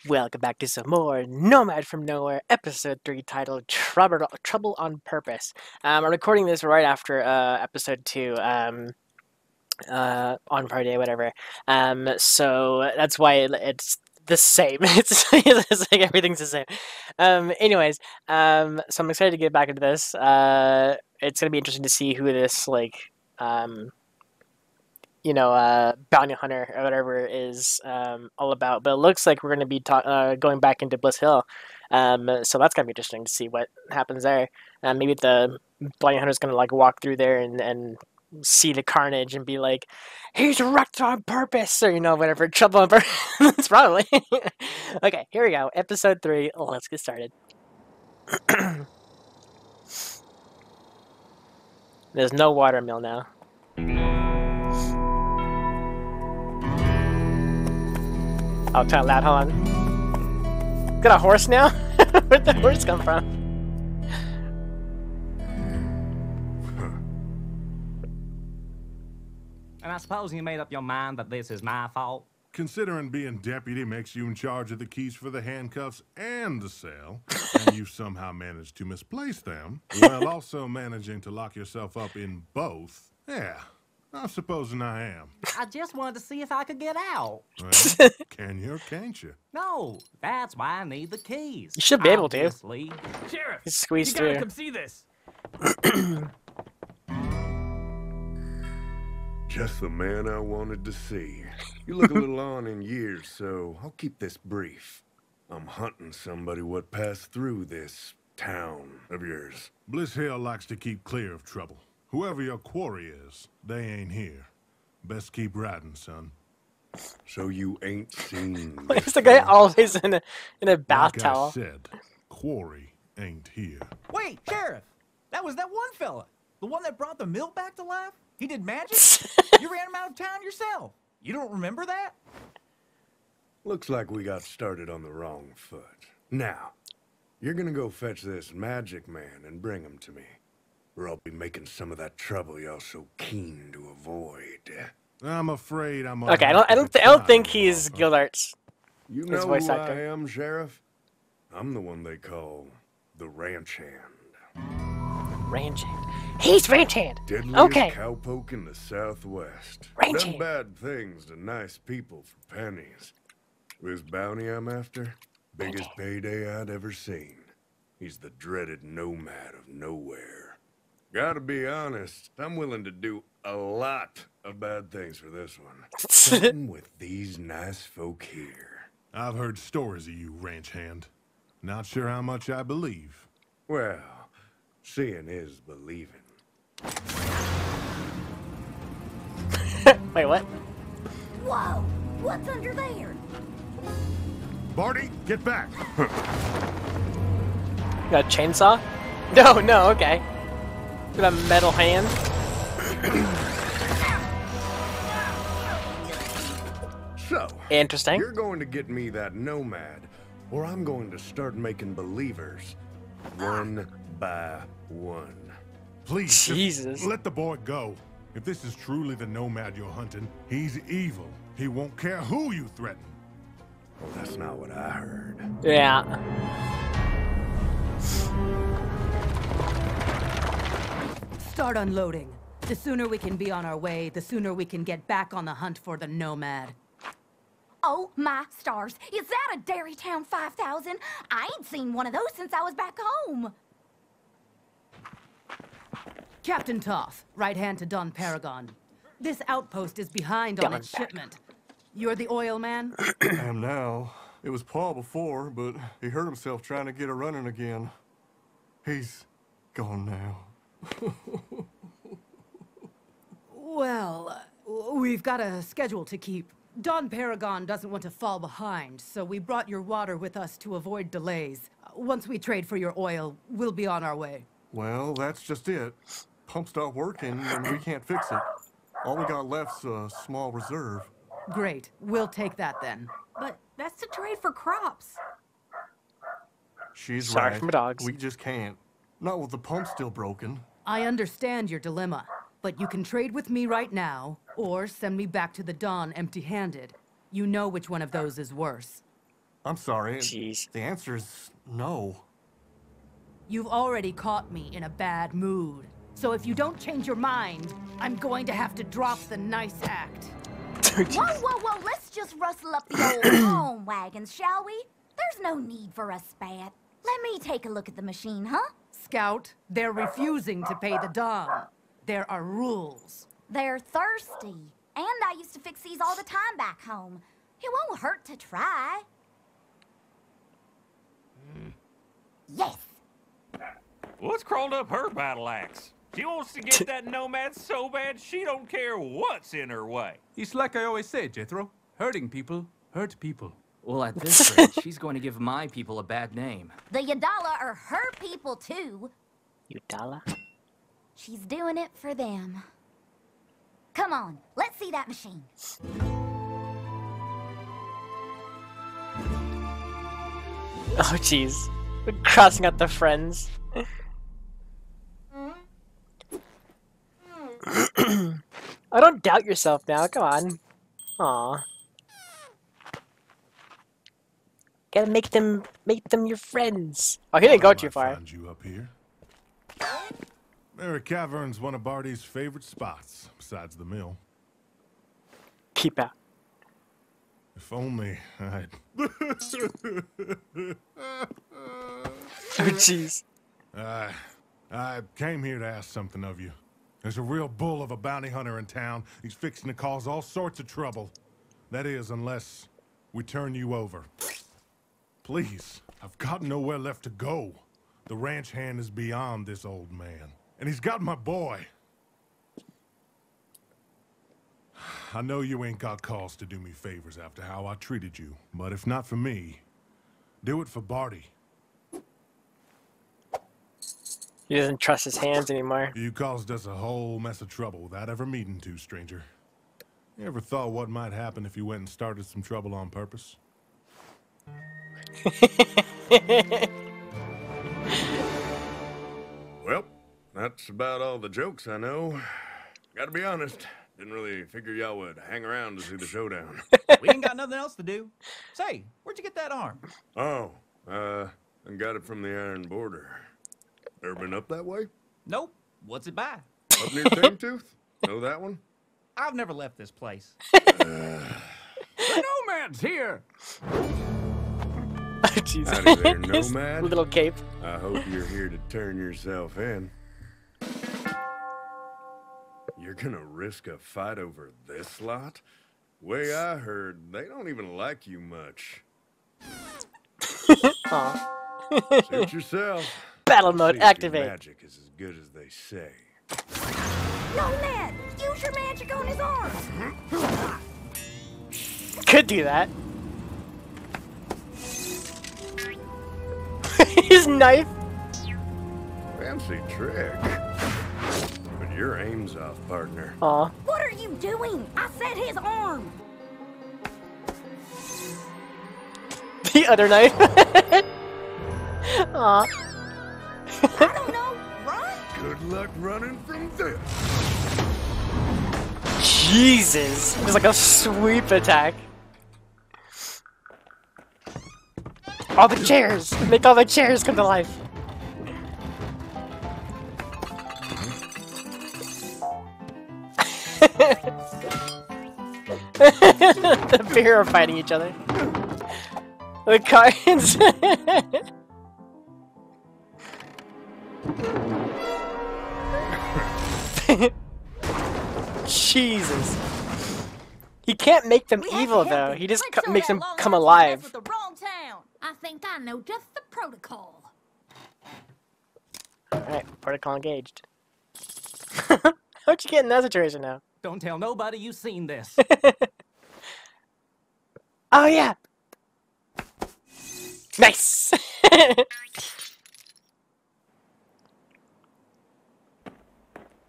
Welcome back to some more Nomad from Nowhere, episode 3, titled Trouble on Purpose. I'm recording this right after episode 2, on Friday, whatever. So that's why it's the same. It's like everything's the same. Anyways, so I'm excited to get back into this. It's going to be interesting to see who this, bounty hunter or whatever is all about. But it looks like we're going to be going back into Bliss Hill. So that's going to be interesting to see what happens there. Maybe the bounty hunter's going to walk through there and see the carnage and be like, he's wrecked on purpose, or whatever, trouble on purpose. It's probably. Okay, here we go. Episode 3. Let's get started. There's no water mill now. Oh, kind of loud. Hold on. Got a horse now? Where'd the horse come from? And I suppose you made up your mind that this is my fault? Considering being deputy makes you in charge of the keys for the handcuffs and the cell, and you somehow managed to misplace them, while also managing to lock yourself up in both, yeah, I'm supposing I am. I just wanted to see if I could get out. Well, can you or can't you? No, that's why I need the keys. You should be able to. Sheriff, Squeeze you gotta through. come see this. Just the man I wanted to see. You look a little on in years, so I'll keep this brief. I'm hunting somebody what passed through this town of yours. Bliss Hill likes to keep clear of trouble. Whoever your quarry is, they ain't here. Best keep riding, son. So you ain't seen Why this is the guy one? always in a bath Like towel? I said, quarry ain't here. Wait, Sheriff, that was that one fella. The one that brought the mill back to life? He did magic? You ran him out of town yourself. You don't remember that? Looks like we got started on the wrong foot. Now, you're gonna go fetch this magic man and bring him to me, or I'll be making some of that trouble y'all so keen to avoid. I'm afraid I'm Okay, I don't think he's Gildart's. You His know voice who actor. I am, Sheriff? I'm the one they call the ranch hand. Range hand. He's range hand. Deadliest Okay. cowpoke in the Southwest. Range Them hand. bad things to nice people for pennies. This bounty I'm after, biggest payday I'd ever seen. He's the dreaded Nomad of Nowhere. Gotta be honest, I'm willing to do a lot of bad things for this one. Something with these nice folk here. I've heard stories of you, ranch hand. Not sure how much I believe. Well, seeing is believing. Wait, what? Whoa! What's under there? Barty, get back! Got a chainsaw? No, okay. Got a metal hand. So, Interesting. you're going to get me that Nomad, or I'm going to start making believers. One by one. Please, just Jesus. let the boy go. If this is truly the Nomad you're hunting, he's evil. He won't care who you threaten. Well, that's not what I heard. Yeah. Start unloading. The sooner we can be on our way, the sooner we can get back on the hunt for the Nomad. Oh, my stars. Is that a Dairytown 5000? I ain't seen one of those since I was back home. Captain Toth, right hand to Don Paragon. This outpost is behind on Don its Paragon. shipment. You're the oil man? I am now. It was Paul before, but he hurt himself trying to get her running again. He's gone now. Well, we've got a schedule to keep. Don Paragon doesn't want to fall behind, so we brought your water with us to avoid delays. Once we trade for your oil, we'll be on our way. Well, that's just it. Pump stopped working, and we can't fix it. All we got left's a small reserve. Great. We'll take that then. But that's to trade for crops. She's Sorry right. for my dogs. We just can't. Not with the pump still broken. I understand your dilemma, but you can trade with me right now, or send me back to the Dawn empty-handed. You know which one of those is worse. I'm sorry. Jeez. The answer is no. You've already caught me in a bad mood. So if you don't change your mind, I'm going to have to drop the nice act. Whoa, whoa, whoa, let's just rustle up the old home wagons, shall we? There's no need for a spat. Let me take a look at the machine, huh? Scout, they're refusing to pay the Don. There are rules. They're thirsty. And I used to fix these all the time back home. It won't hurt to try. Yes. What's crawled up her battle axe? She wants to get that nomad so bad she don't care what's in her way. It's like I always say, Jethro. Hurting people hurt people. Well, at this rate, she's going to give my people a bad name. The Yadala are her people, too. Udala? She's doing it for them. Come on, let's see that machine. Oh, jeez. We're crossing out the friends. Oh, don't doubt yourself now. Come on. Aw. Gotta make them your friends. Oh, he didn't go too far. Find you up here. Mary Cavern's one of Barty's favorite spots, besides the mill. Keep out. If only I'd... Oh, jeez. I came here to ask something of you. There's a real bull of a bounty hunter in town. He's fixing to cause all sorts of trouble. That is, unless we turn you over. Please, I've got nowhere left to go. The ranch hand is beyond this old man. And he's got my boy. I know you ain't got cause to do me favors after how I treated you. But if not for me, do it for Barty. He doesn't trust his hands anymore. You caused us a whole mess of trouble without ever meeting to, stranger. You ever thought what might happen if you went and started some trouble on purpose? Well, that's about all the jokes I know. Gotta be honest, didn't really figure y'all would hang around to see the showdown. We ain't got nothing else to do. Say, where'd you get that arm? Oh, I got it from the Iron Border. Ever been up that way? Nope. What's it by? Up near Tooth? Know that one? I've never left this place. The Nomad's here! Oh, jeez. Howdy there, His Nomad. little cape. I hope you're here to turn yourself in. You're gonna risk a fight over this lot? Way I heard, they don't even like you much. Aw. Suit yourself. Battle mode See if your activate. magic is as good as they say. Nomad, use your magic on his arm. Could do that. His knife. Fancy trick. But your aim's off, partner. Aw. What are you doing? I said his arm. The other knife. Aw. I don't know. Run? Good luck running from this. Jesus. It was like a sweep attack. All the chairs! Make all the chairs come to life! The bear are fighting each other. The cards. Jesus. He can't make them evil though. He just makes them come alive. With the wrong town. I think I know just the protocol. Alright, protocol engaged. How'd you get in that situation now? Don't tell nobody you've seen this. Oh yeah! Nice!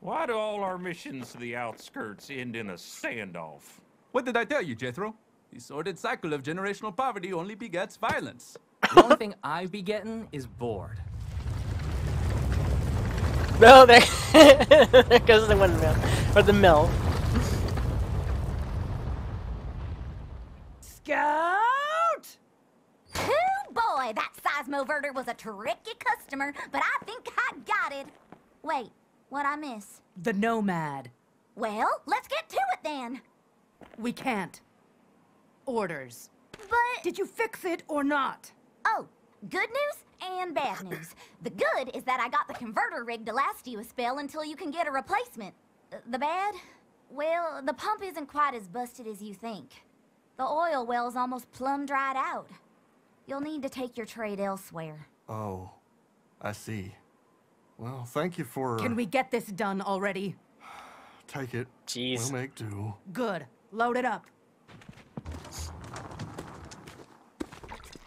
Why do all our missions to the outskirts end in a standoff? What did I tell you, Jethro? The sordid cycle of generational poverty only begets violence. The only thing I be getting is bored. No, there, there goes the windmill. Or the mill. Scout! boy, that seismoverter was a tricky customer, but I think I got it. Wait, what'd I miss? The Nomad. Well, let's get to it then. We can't. Orders. But... Did you fix it or not? Oh, good news and bad news. The good is that I got the converter rig to last you a spell until you can get a replacement. The bad? Well, the pump isn't quite as busted as you think. The oil well's almost plumb dried out. You'll need to take your trade elsewhere. Oh, I see. Well, thank you for... Can we get this done already? Take it. Jeez. We'll make do. Good. Load it up.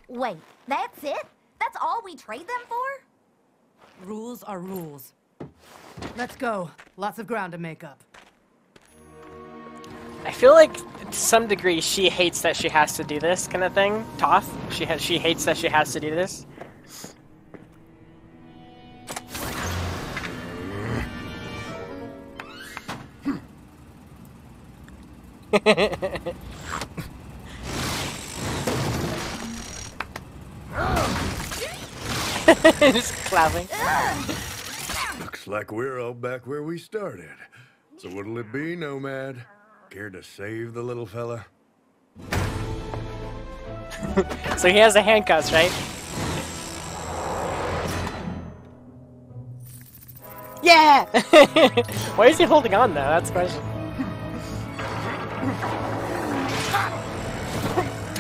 Wait, that's it? That's all we trade them for? Rules are rules. Let's go. Lots of ground to make up. I feel like to some degree she hates that she has to do this kind of thing. Toth. She hates that she has to do this. Just clapping. Looks like we're all back where we started. So what'll it be, Nomad? Care to save the little fella? So he has the handcuffs, right? Yeah! Why is he holding on though? That's the question.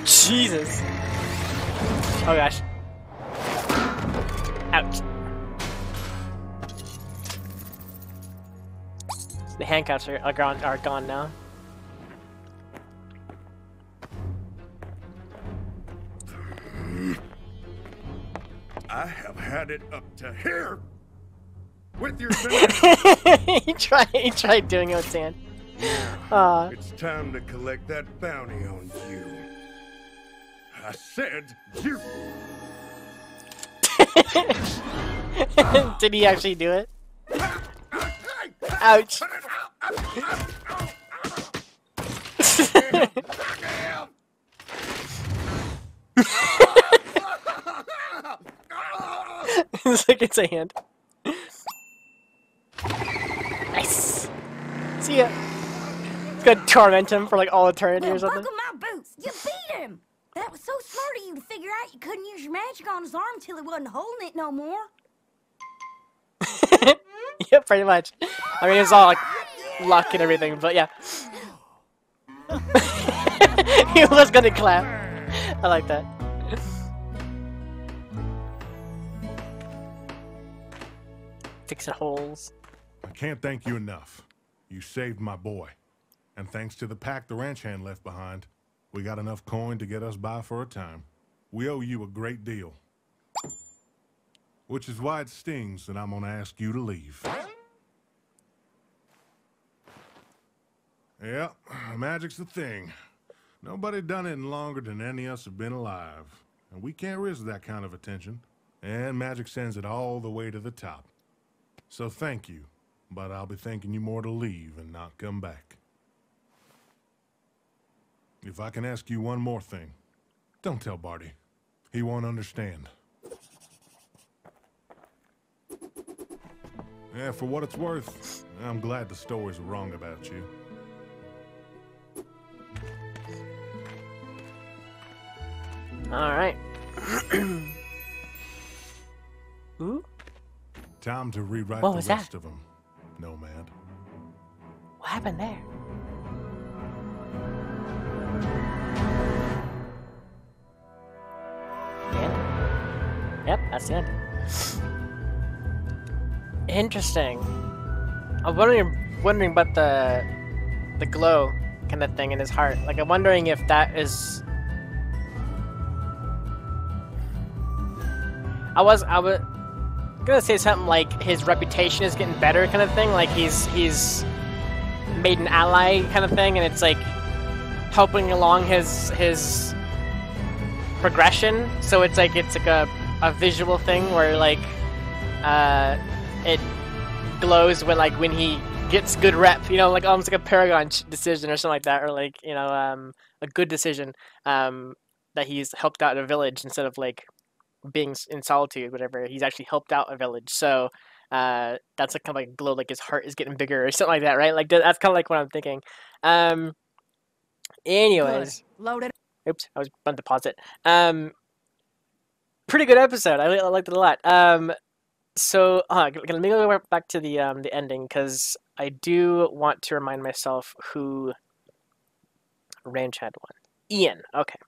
Jesus. Oh gosh. Ouch. The handcuffs are gone now. I have had it up to here with your sand. he tried doing it with sand. It's time to collect that bounty on you. I said you. Did he actually do it? Ouch. It's like it's a hand. Nice. See ya. It's gonna torment him for like all eternity or something. Buckle my boots. You beat him. That was so smart of you to figure out you couldn't use your magic on his arm till he wasn't holding it no more. Yeah, pretty much. I mean, it's all like luck and everything, but yeah. He was gonna clap. I like that. Fixing holes. I can't thank you enough. You saved my boy. And thanks to the pack the ranch hand left behind, we got enough coin to get us by for a time. We owe you a great deal. Which is why it stings that I'm gonna ask you to leave. Yeah, magic's the thing. Nobody done it longer than any of us have been alive. And we can't risk that kind of attention. And magic sends it all the way to the top. So thank you, but I'll be thanking you more to leave and not come back. If I can ask you one more thing, don't tell Barty. He won't understand. Yeah, for what it's worth, I'm glad the stories are wrong about you. Alright. Ooh? Time to rewrite What the was rest that? of them, Nomad. What happened there? Yeah. Yep, that's the end. Interesting. I'm wondering about the glow kind of thing in his heart. Like, I'm wondering if that is. I was gonna say something like his reputation is getting better kind of thing. Like he's made an ally kind of thing, and it's like helping along his progression. So it's like a visual thing where like it glows when he gets good rep, you know, like almost like a Paragon decision or something like that, or like, you know, a good decision that he's helped out a village instead of like being in solitude, whatever, he's actually helped out a village. So that's like kind of like a glow, like his heart is getting bigger or something like that, right? Like that's kind of like what I'm thinking. Anyways, Good. Load it. oops, I was about to pause it. Pretty good episode. I liked it a lot. So let me go back to the ending, because I do want to remind myself who Ranch had won. Ian. Okay.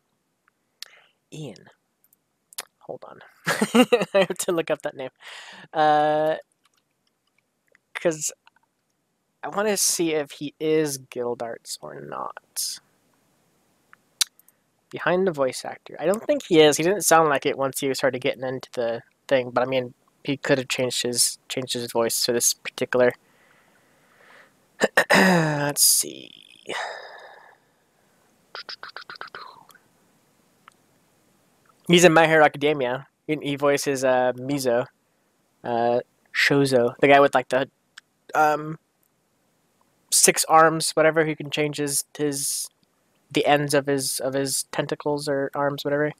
Ian. Hold on. I have to look up that name. Because I want to see if he is Gildarts or not. Behind the voice actor. I don't think he is. He didn't sound like it once he started getting into the thing, but I mean, he could have changed his voice to this particular. Let's see. He's in My Hero Academia. He voices Mizo, Shozo, the guy with like the 6 arms, whatever. Who can change the ends of his tentacles or arms, whatever.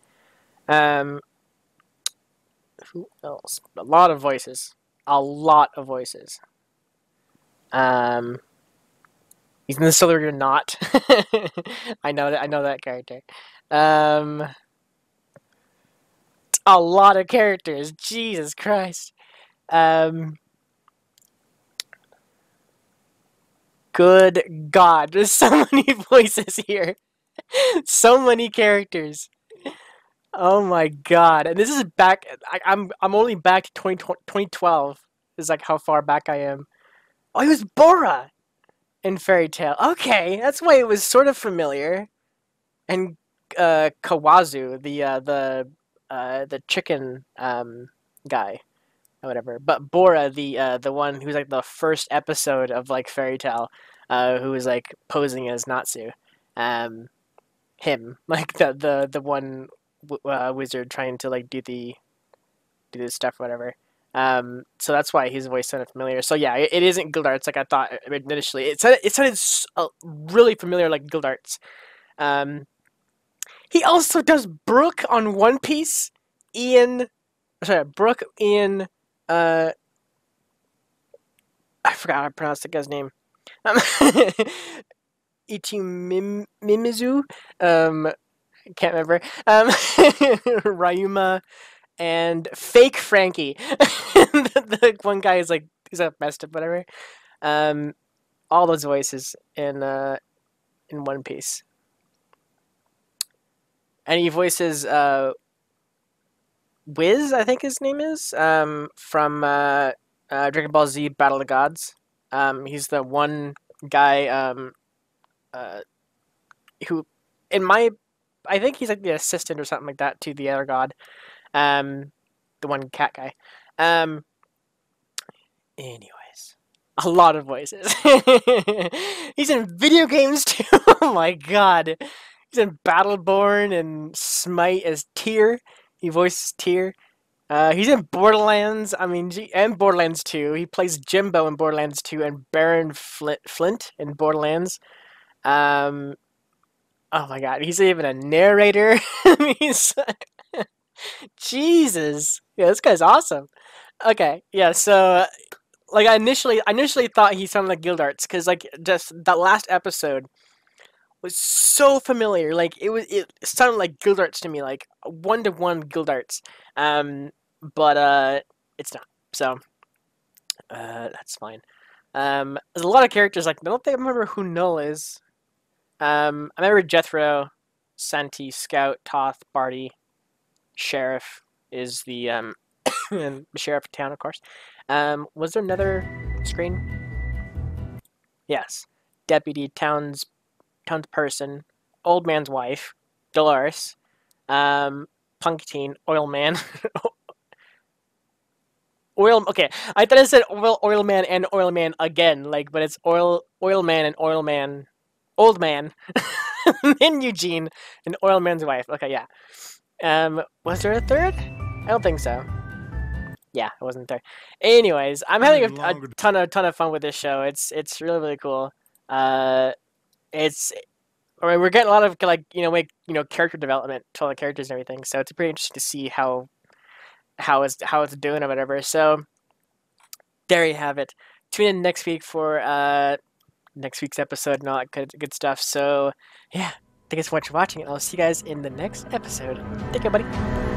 Who else? A lot of voices. A lot of voices. He's in the Silver Knot. I know that character. A lot of characters. Jesus Christ. Good God, there's so many voices here. So many characters. Oh my God. And this is back, I'm only back to 2012. Is like how far back I am. Oh, he was Bora in Fairy Tail. Okay, that's why it was sort of familiar. And Kawazu, the chicken guy, or whatever. But Bora, the one who's like the first episode of like Fairy Tail, who was like posing as Natsu, him, like the one wizard trying to like do this stuff, or whatever. So that's why his voice sounded familiar. So yeah, it isn't Gildarts like I thought initially. It sounded really familiar, like Gildarts. He also does Brooke on One Piece. Brooke in I forgot how to pronounce the guy's name. Mimizu. Can't remember. Ryuma and Fake Frankie. the one guy is like, he's a best of whatever. All those voices in One Piece. And he voices Wiz, I think his name is, from Dragon Ball Z Battle of the Gods. He's the one guy who, I think he's like the assistant or something like that to the other god. The one cat guy. Anyways, a lot of voices. He's in video games too. Oh my God. He's in Battleborn and Smite as Tyr. He voices Tyr. He's in Borderlands. I mean, and Borderlands 2. He plays Jimbo in Borderlands 2 and Baron Flint in Borderlands. Oh my God, he's even a narrator. Jesus. Yeah, this guy's awesome. Okay, yeah. So, like, I initially thought he sounded like Gildarts because, like, just that last episode was so familiar. Like it sounded like Gildarts to me, like 1-to-1 Gildarts. But it's not. So that's fine. There's a lot of characters. Like I don't think I remember who Null is. I remember Jethro, Santi, Scout, Toth, Barty, Sheriff is the and the sheriff of town, of course. Was there another screen? Yes, deputy, townsperson, old man's wife, Dolores, Punktine, oil man. Okay, I thought I said oil man and oil man again, like, but it's oil man and oil man, old man, then Eugene and oil man's wife. Okay, yeah. Was there a third? I don't think so. Yeah, it wasn't there. Anyways, I'm having a ton of fun with this show. It's really cool. I mean, we're getting a lot of like character development to all the characters and everything. So it's pretty interesting to see how how it's doing or whatever. So there you have it. Tune in next week for next week's episode and all that good stuff. So yeah, thank you so much for watching, and I'll see you guys in the next episode. Take care, buddy.